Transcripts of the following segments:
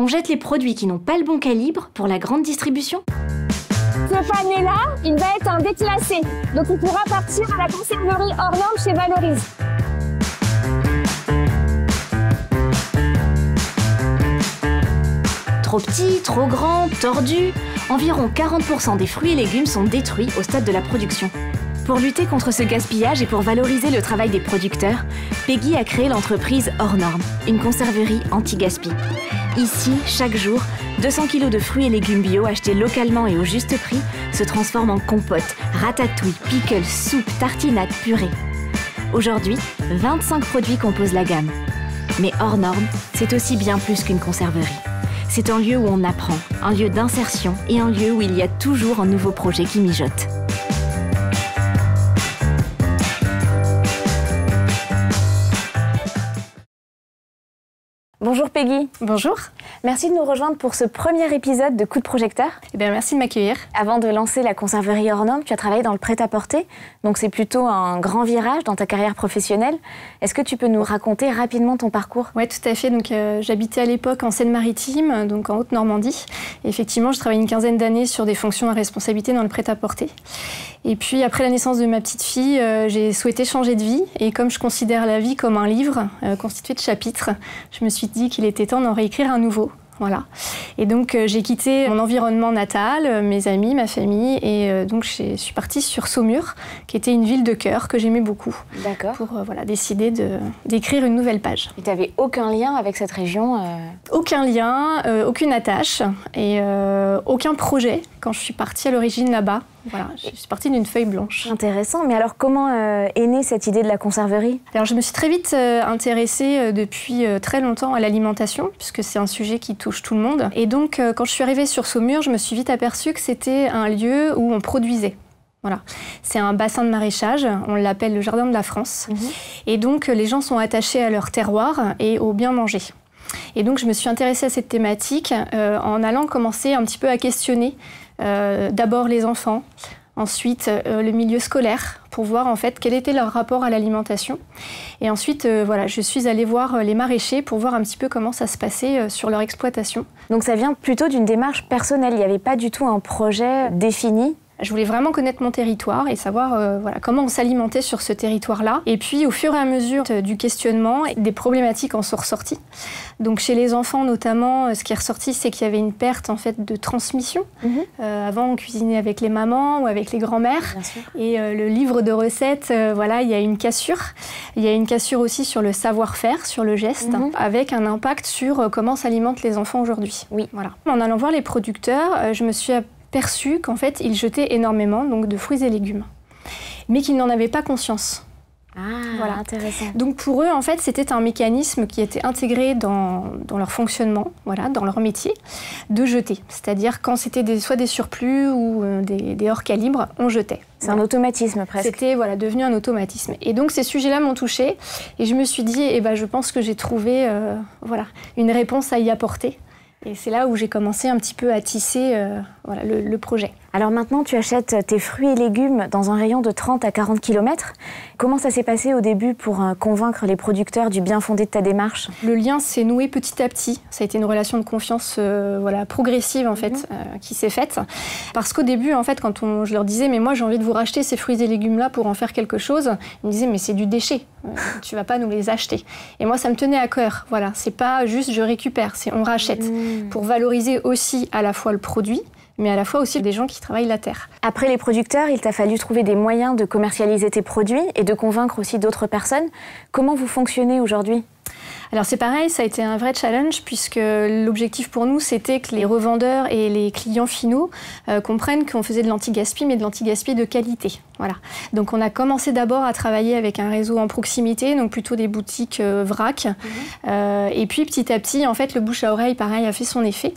On jette les produits qui n'ont pas le bon calibre pour la grande distribution? Ce panier-là, il va être un déclassé. Donc il pourra partir à la conserverie hors norme chez Valorise. Trop petit, trop grand, tordu, environ 40% des fruits et légumes sont détruits au stade de la production. Pour lutter contre ce gaspillage et pour valoriser le travail des producteurs, Peggy a créé l'entreprise Hors Norme, une conserverie anti-gaspi. Ici, chaque jour, 200 kg de fruits et légumes bio achetés localement et au juste prix se transforment en compote, ratatouille, pickles, soupe, tartinade, purée. Aujourd'hui, 25 produits composent la gamme. Mais Hors Norme, c'est aussi bien plus qu'une conserverie. C'est un lieu où on apprend, un lieu d'insertion et un lieu où il y a toujours un nouveau projet qui mijote. Bonjour Peggy. Bonjour. Merci de nous rejoindre pour ce premier épisode de Coup de projecteur. Merci de m'accueillir. Avant de lancer la conserverie Hors Norme, tu as travaillé dans le prêt-à-porter, donc c'est plutôt un grand virage dans ta carrière professionnelle. Est-ce que tu peux nous raconter rapidement ton parcours? Oui, tout à fait. Donc, j'habitais à l'époque en Seine-Maritime, donc en Haute-Normandie. Et effectivement, je travaillais une quinzaine d'années sur des fonctions à responsabilité dans le prêt-à-porter. Et puis, après la naissance de ma petite fille, j'ai souhaité changer de vie. Et comme je considère la vie comme un livre constitué de chapitres, je me suis dit qu'il était temps d'en réécrire un nouveau. Voilà. Et donc j'ai quitté mon environnement natal, mes amis, ma famille, et donc je suis partie sur Saumur, qui était une ville de cœur que j'aimais beaucoup. D'accord. Pour décider d'écrire une nouvelle page. Et tu n'avais aucun lien avec cette région Aucun lien, aucune attache et aucun projet quand je suis partie à l'origine là-bas. Voilà, je suis partie d'une feuille blanche. Intéressant, mais alors comment est née cette idée de la conserverie? Alors je me suis très vite intéressée depuis très longtemps à l'alimentation, puisque c'est un sujet qui touche tout le monde. Et donc quand je suis arrivée sur Saumur, je me suis vite aperçue que c'était un lieu où on produisait. Voilà. C'est un bassin de maraîchage, on l'appelle le jardin de la France. Et donc les gens sont attachés à leur terroir et au bien manger. Et donc je me suis intéressée à cette thématique en allant commencer un petit peu à questionner d'abord les enfants, ensuite le milieu scolaire, pour voir en fait quel était leur rapport à l'alimentation. Et ensuite, je suis allée voir les maraîchers pour voir un petit peu comment ça se passait sur leur exploitation. Donc ça vient plutôt d'une démarche personnelle, il n'y avait pas du tout un projet défini? Je voulais vraiment connaître mon territoire et savoir comment on s'alimentait sur ce territoire-là. Et puis, au fur et à mesure du questionnement, des problématiques en sont ressorties. Donc, chez les enfants, notamment, ce qui est ressorti, c'est qu'il y avait une perte en fait de transmission. Avant, on cuisinait avec les mamans ou avec les grands-mères. Et le livre de recettes, il y a une cassure. Il y a une cassure aussi sur le savoir-faire, sur le geste, avec un impact sur comment s'alimentent les enfants aujourd'hui. Oui. Voilà. En allant voir les producteurs, je me suis perçu qu'en fait, ils jetaient énormément donc, de fruits et légumes, mais qu'ils n'en avaient pas conscience. Ah, voilà. Intéressant. Donc pour eux, en fait, c'était un mécanisme qui était intégré dans leur fonctionnement, dans leur métier, de jeter. C'est-à-dire quand c'était soit des surplus ou des hors calibre, on jetait. C'est un automatisme presque. C'était devenu un automatisme. Et donc ces sujets-là m'ont touchée et je me suis dit, je pense que j'ai trouvé une réponse à y apporter. Et c'est là où j'ai commencé un petit peu à tisser le projet. Alors maintenant, tu achètes tes fruits et légumes dans un rayon de 30 à 40 km. Comment ça s'est passé au début pour convaincre les producteurs du bien fondé de ta démarche? Le lien s'est noué petit à petit. Ça a été une relation de confiance progressive en fait, qui s'est faite. Parce qu'au début, en fait, quand je leur disais « mais moi j'ai envie de vous racheter ces fruits et légumes-là pour en faire quelque chose », ils me disaient « mais c'est du déchet, tu vas pas nous les acheter ». Et moi, ça me tenait à cœur. Voilà, c'est pas juste je récupère, c'est on rachète. Pour valoriser aussi à la fois le produit, mais à la fois aussi des gens qui travaillent la terre. Après les producteurs, il t'a fallu trouver des moyens de commercialiser tes produits et de convaincre aussi d'autres personnes. Comment vous fonctionnez aujourd'hui ? Alors c'est pareil, ça a été un vrai challenge puisque l'objectif pour nous, c'était que les revendeurs et les clients finaux comprennent qu'on faisait de l'anti-gaspi, mais de l'anti-gaspi de qualité. Voilà. Donc on a commencé d'abord à travailler avec un réseau en proximité, donc plutôt des boutiques vrac. Et puis petit à petit, en fait, le bouche à oreille, pareil, a fait son effet.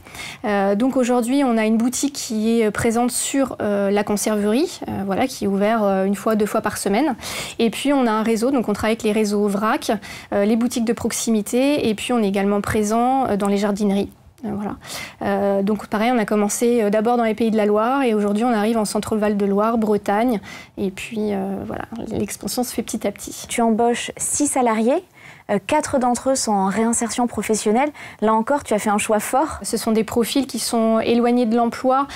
Donc aujourd'hui, on a une boutique qui est présente sur la conserverie, qui est ouverte une fois, 2 fois par semaine. Et puis on a un réseau, donc on travaille avec les réseaux vrac, les boutiques de proximité, et puis on est également présent dans les jardineries. Donc pareil, on a commencé d'abord dans les Pays de la Loire et aujourd'hui on arrive en Centre-Val de Loire, Bretagne et puis l'expansion se fait petit à petit. Tu embauches 6 salariés. 4 d'entre eux sont en réinsertion professionnelle. Là encore, tu as fait un choix fort. Ce sont des profils qui sont éloignés de l'emploi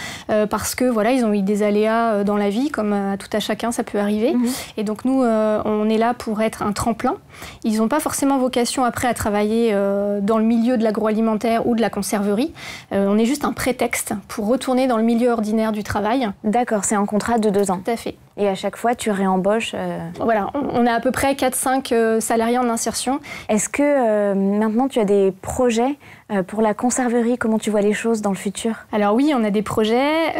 parce que voilà, ils ont eu des aléas dans la vie, comme à tout à chacun, ça peut arriver. Et donc nous, on est là pour être un tremplin. Ils n'ont pas forcément vocation après à travailler dans le milieu de l'agroalimentaire ou de la conserverie. On est juste un prétexte pour retourner dans le milieu ordinaire du travail. D'accord, c'est un contrat de 2 ans. Tout à fait. Et à chaque fois, tu réembauches Voilà, on a à peu près 4-5 salariés en insertion. Est-ce que maintenant, tu as des projets pour la conserverie? Comment tu vois les choses dans le futur? Alors oui, on a des projets.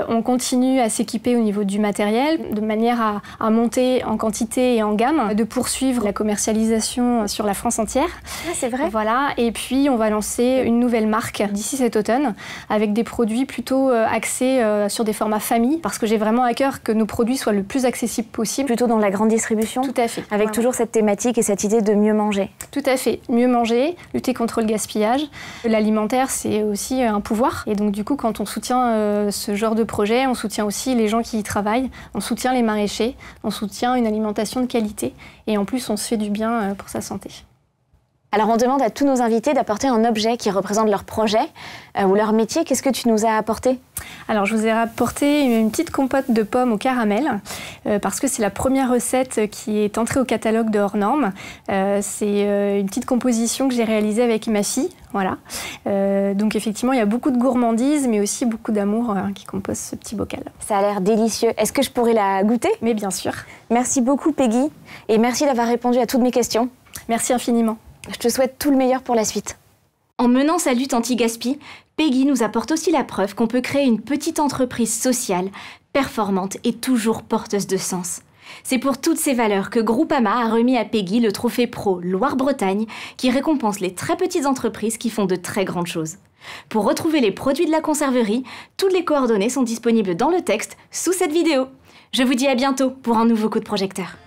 On continue à s'équiper au niveau du matériel, de manière à monter en quantité et en gamme, de poursuivre la commercialisation sur la France entière. Ah, c'est vrai? Voilà, et puis on va lancer une nouvelle marque d'ici cet automne, avec des produits plutôt axés sur des formats famille, parce que j'ai vraiment à cœur que nos produits soient le plus accessibles possible. Plutôt dans la grande distribution? Tout à fait. Avec toujours cette thématique et cette idée de mieux manger. Tout à fait. Mieux manger, lutter contre le gaspillage. L'alimentaire, c'est aussi un pouvoir. Et donc du coup, quand on soutient ce genre de projet, on soutient aussi les gens qui y travaillent, on soutient les maraîchers, on soutient une alimentation de qualité. Et en plus, on se fait du bien pour sa santé. Alors on demande à tous nos invités d'apporter un objet qui représente leur projet ou leur métier. Qu'est-ce que tu nous as apporté? Alors je vous ai apporté une petite compote de pommes au caramel parce que c'est la première recette qui est entrée au catalogue de Hors Normes. C'est une petite composition que j'ai réalisée avec ma fille. Voilà. Donc effectivement, il y a beaucoup de gourmandise mais aussi beaucoup d'amour qui compose ce petit bocal. Ça a l'air délicieux. Est-ce que je pourrais la goûter? Mais bien sûr. Merci beaucoup Peggy et merci d'avoir répondu à toutes mes questions. Merci infiniment. Je te souhaite tout le meilleur pour la suite. En menant sa lutte anti-gaspi, Peggy nous apporte aussi la preuve qu'on peut créer une petite entreprise sociale, performante et toujours porteuse de sens. C'est pour toutes ces valeurs que Groupama a remis à Peggy le trophée Pro Loire-Bretagne qui récompense les très petites entreprises qui font de très grandes choses. Pour retrouver les produits de la conserverie, toutes les coordonnées sont disponibles dans le texte sous cette vidéo. Je vous dis à bientôt pour un nouveau coup de projecteur.